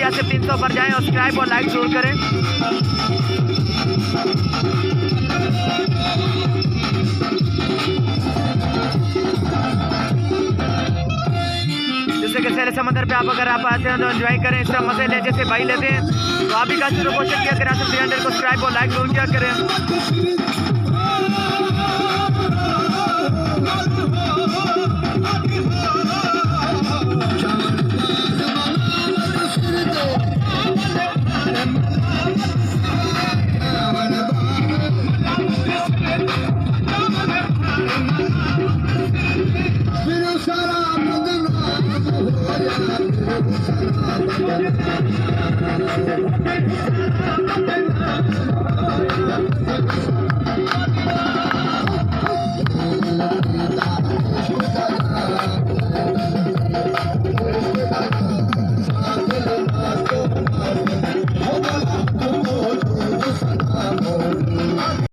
ज़्यादा से 300 पर जाएं और सब्सक्राइब और लाइक जरूर करें। जैसे कि सैर समंदर पे आप अगर आप आते हैं तो एंजॉय करें, इस तरह मजे ले जैसे भाई लेते हैं। तो आप भी काफी कोशिश किया करें, सब्सक्राइब और लाइक जरूर किया करें।